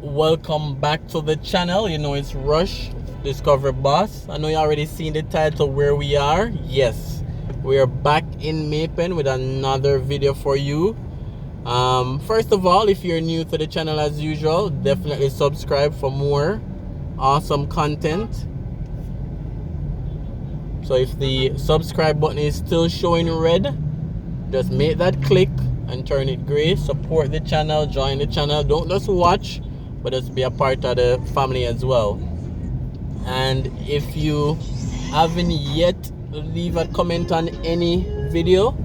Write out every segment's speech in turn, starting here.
Welcome back to the channel. You know, it's Rush, Discover Boss. I know you already seen the title where we are. Yes, we are back in Mapen with another video for you. First of all, if you're new to the channel as usual, definitely subscribe for more awesome content. So if the subscribe button is still showing red, just make that click and turn it gray. Support the channel, join the channel. Don't just watch, but just be a part of the family as well. And if you haven't yet leave a comment on any video,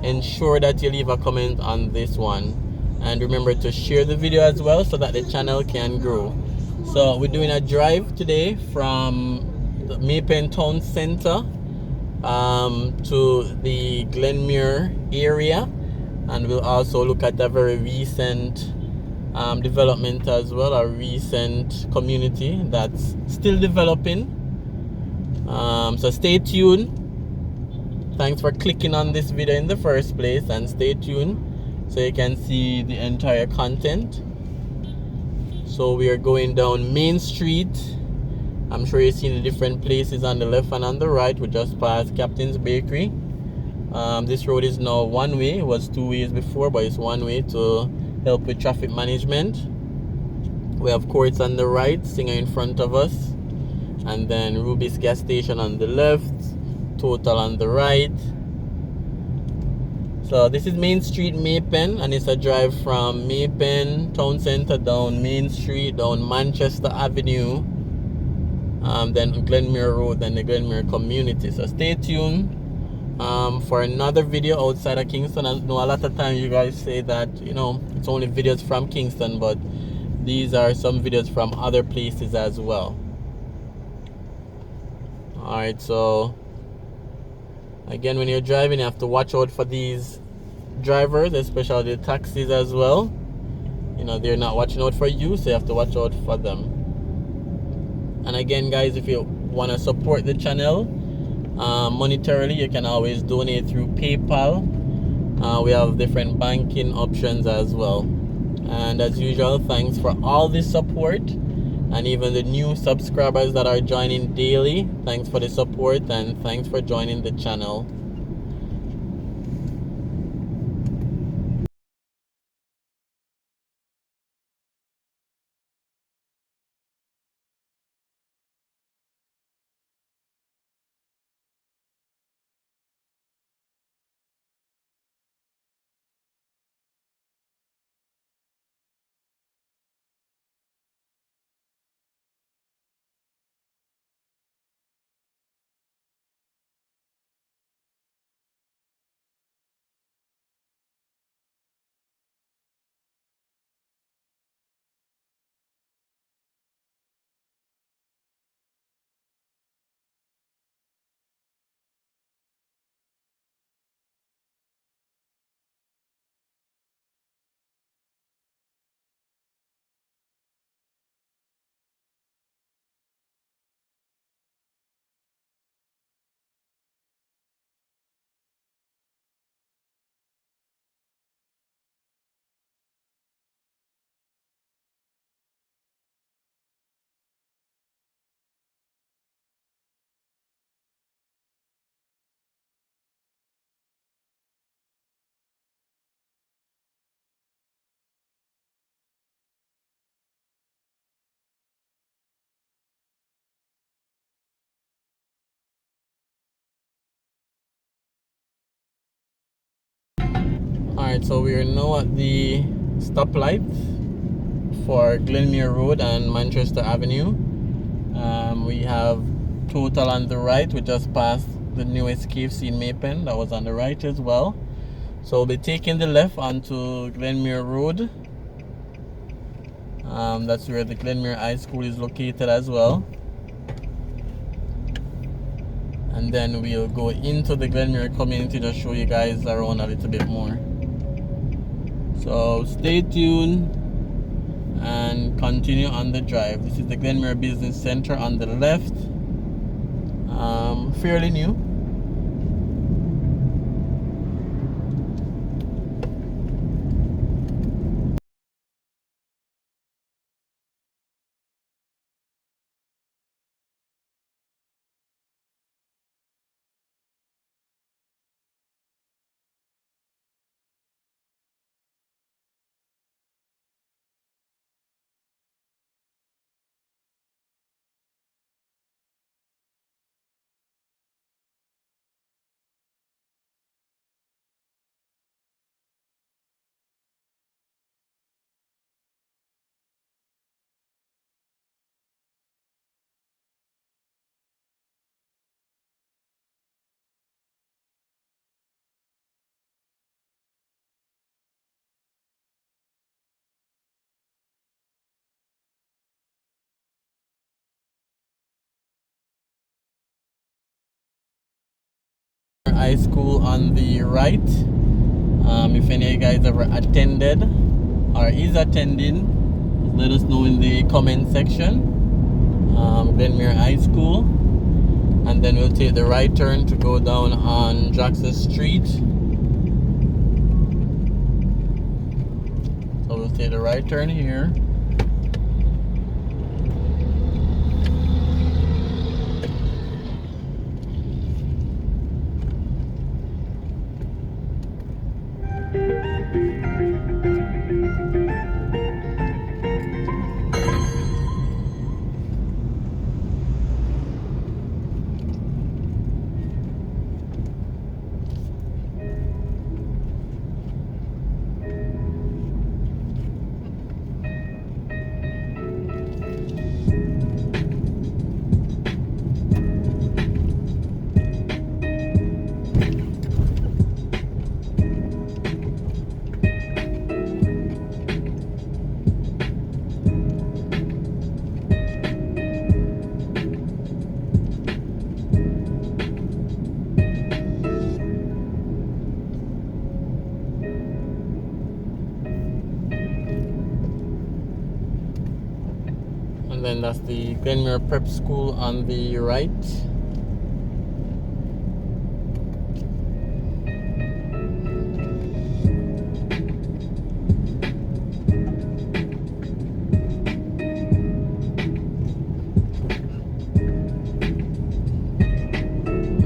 ensure that you leave a comment on this one. And remember to share the video as well so that the channel can grow. So we're doing a drive today from the Mapen Town Center to the Glenmuir area, and we'll also look at a very recent development as well, a recent community that's still developing. So stay tuned. Thanks for clicking on this video in the first place, and stay tuned so you can see the entire content. So we are going down Main Street. I'm sure you've seen the different places on the left and on the right. We just passed Captain's Bakery. This road is now one way. It was two ways before, but it's one way to help with traffic management. We have Courts on the right, Singer in front of us, and then Ruby's gas station on the left, Total on the right. So this is Main Street, Mapen, and it's a drive from Mapen Town Center down Main Street, down Manchester Avenue, then Glenmuir Road, then the Glenmuir community. So stay tuned for another video outside of Kingston. I know a lot of times you guys say that, you know, it's only videos from Kingston, but these are some videos from other places as well. Alright, so again, when you're driving, you have to watch out for these drivers, especially the taxis as well. You know, they're not watching out for you, so you have to watch out for them. And again, guys, if you want to support the channel monetarily, you can always donate through PayPal. We have different banking options as well. And as usual, thanks for all the support, and even the new subscribers that are joining daily. Thanks for the support, and thanks for joining the channel. Alright, so we are now at the stoplight for Glenmuir Road and Manchester Avenue. We have Total on the right. We just passed the newest KFC in Mapen. That was on the right as well. So we'll be taking the left onto Glenmuir Road. That's where the Glenmuir High School is located as well. And then we'll go into the Glenmuir community to show you guys around a little bit more. So stay tuned and continue on the drive. This is the Glenmuir Business Center on the left. Fairly new. High School on the right. If any of you guys ever attended or is attending, let us know in the comment section. Glenmuir High School, and then we'll take the right turn to go down on Jackson Street. So we'll take the right turn here. And then that's the Glenmuir Prep School on the right.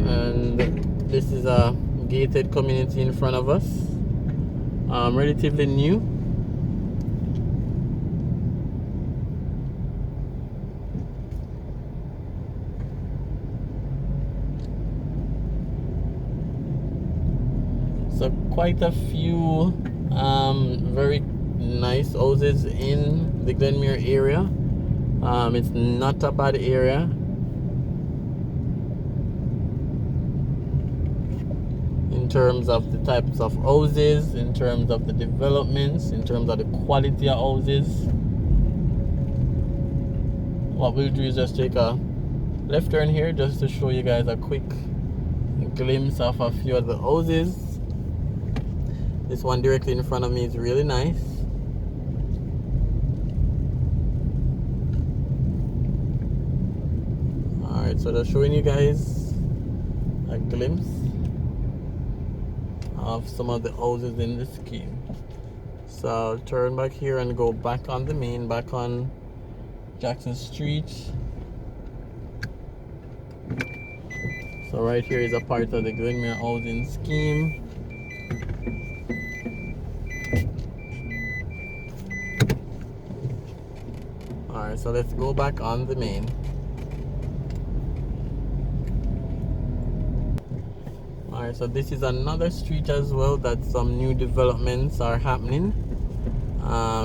And this is a gated community in front of us. Relatively new. So quite a few very nice houses in the Glenmuir area. It's not a bad area. In terms of the types of houses, in terms of the developments, in terms of the quality of houses. What we'll do is just take a left turn here just to show you guys a quick glimpse of a few of the houses. This one directly in front of me is really nice. Alright, so just showing you guys a glimpse of some of the houses in the scheme. So I'll turn back here and go back on the main, back on Jackson Street. So right here is a part of the Glenmuir housing scheme. Alright, so let's go back on the main. Alright, so this is another street as well that some new developments are happening.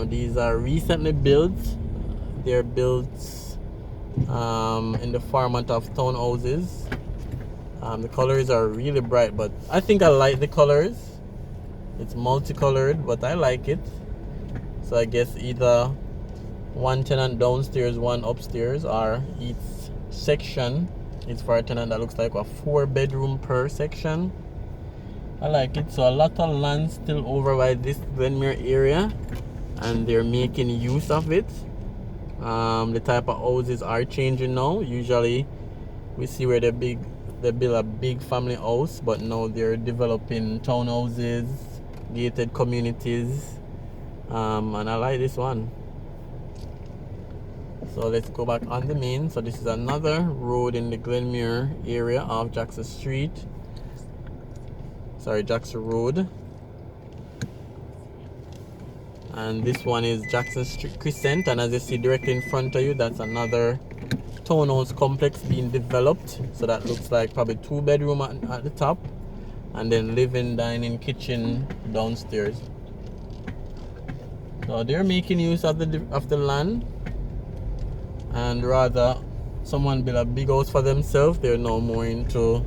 These are recently built. They're built in the format of townhouses. The colors are really bright, but I think I like the colors. It's multicolored, but I like it. So I guess either one tenant downstairs, one upstairs, or each section is for a tenant that looks like a 4-bedroom per section. I like it. So a lot of land still over by this Glenmuir area, and they're making use of it. The type of houses are changing now. Usually we see where they build a big family house, but now they're developing townhouses, gated communities, and I like this one. So let's go back on the main. So this is another road in the Glenmuir area of Jackson Street. Sorry, Jackson Road. And this one is Jackson Street Crescent, and as you see directly in front of you, that's another townhouse complex being developed. So that looks like probably 2-bedroom at the top, and then living, dining, kitchen downstairs. So they're making use of the land, and rather someone build a big house for themselves. They're now more into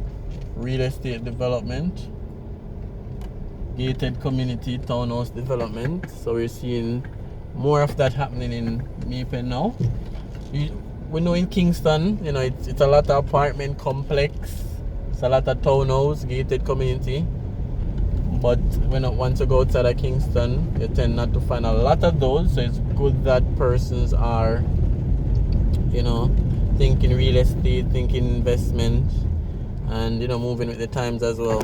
real estate development, gated community townhouse development. So we're seeing more of that happening in Maple now. We know in Kingston, you know, it's a lot of apartment complex, It's a lot of townhouse, gated community. But when once you go outside of Kingston, you tend not to find a lot of those. So it's good that persons are, you know, thinking real estate, thinking investment, and, you know, moving with the times as well.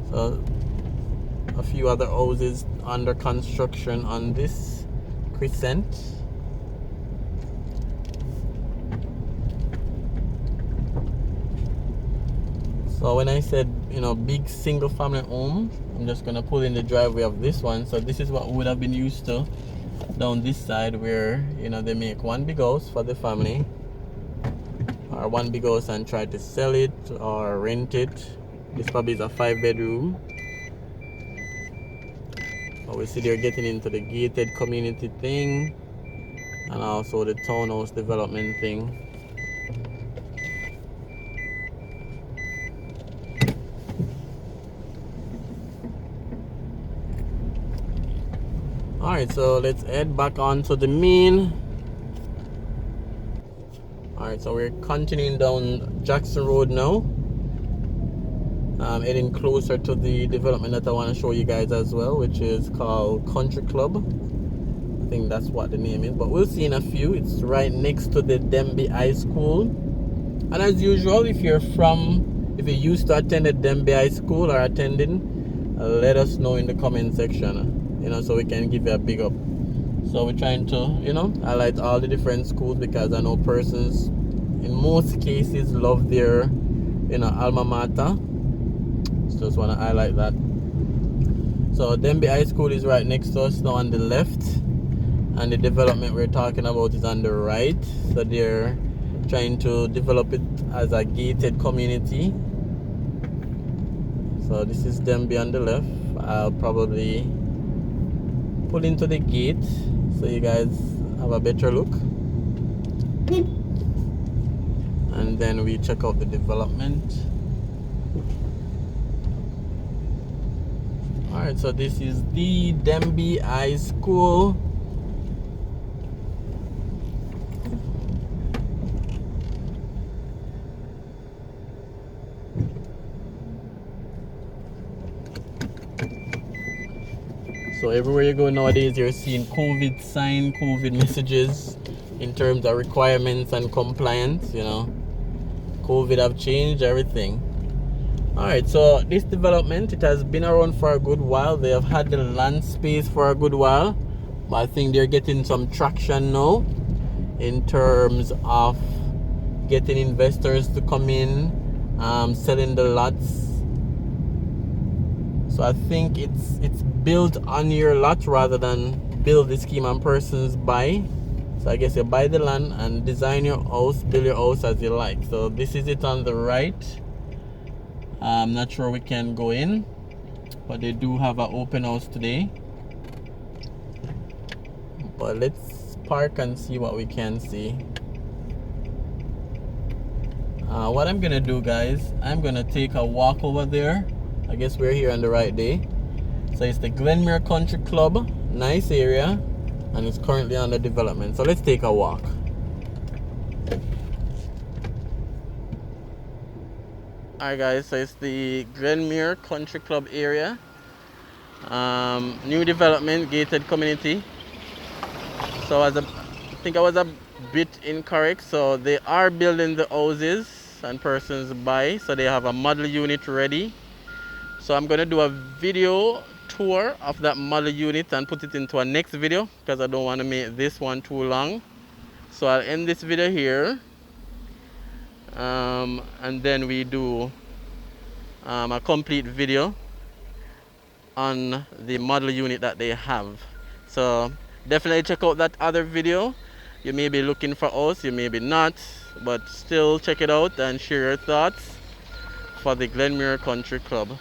So a few other houses under construction on this crescent. So when I said, you know, big single family home, I'm just gonna pull in the driveway of this one. So this is what we would have been used to down this side, where, you know, they make one big house for the family, or one big house and try to sell it or rent it. This probably is a 5-bedroom. But we see they're getting into the gated community thing and also the townhouse development thing. Alright, so let's head back onto the main. Alright, so we're continuing down Jackson Road now. Heading closer to the development that I want to show you guys as well, which is called Country Club. I think that's what the name is, but we'll see in a few. It's right next to the Denby High School. And as usual, if you used to attend at Denby High School or attending, let us know in the comment section, you know, so we can give you a big up. So we're trying to, you know, highlight all the different schools, because I know persons in most cases love their, you know, alma mater. So just want to highlight that. So Denby High School is right next to us now on the left, and the development we're talking about is on the right. So they're trying to develop it as a gated community. So this is Denby on the left. I'll probably pull into the gate so you guys have a better look, and then we check out the development. Alright, so this is the Denby High School. So everywhere you go nowadays, you're seeing COVID sign, COVID messages in terms of requirements and compliance. You know, COVID have changed everything. Alright, so this development, it has been around for a good while. They have had the land space for a good while, but I think they're getting some traction now in terms of getting investors to come in, selling the lots. So I think it's built on your lot rather than build the scheme and persons buy. So I guess you buy the land and design your house, build your house as you like. So this is it on the right. I'm not sure we can go in, but they do have an open house today. But let's park and see what we can see. What I'm gonna do, guys, I'm gonna take a walk over there. I guess we're here on the right day. So it's the Glenmuir Country Club, nice area, and it's currently under development. So let's take a walk. Alright guys, so it's the Glenmuir Country Club area. New development, gated community. So I think I was a bit incorrect. So they are building the houses and persons buy. So they have a model unit ready. So I'm going to do a video tour of that model unit and put it into a next video, because I don't want to make this one too long. So I'll end this video here. And then we do a complete video on the model unit that they have. So definitely check out that other video. You may be looking for us, you may be not, but still check it out and share your thoughts for the Glenmuir Country Club.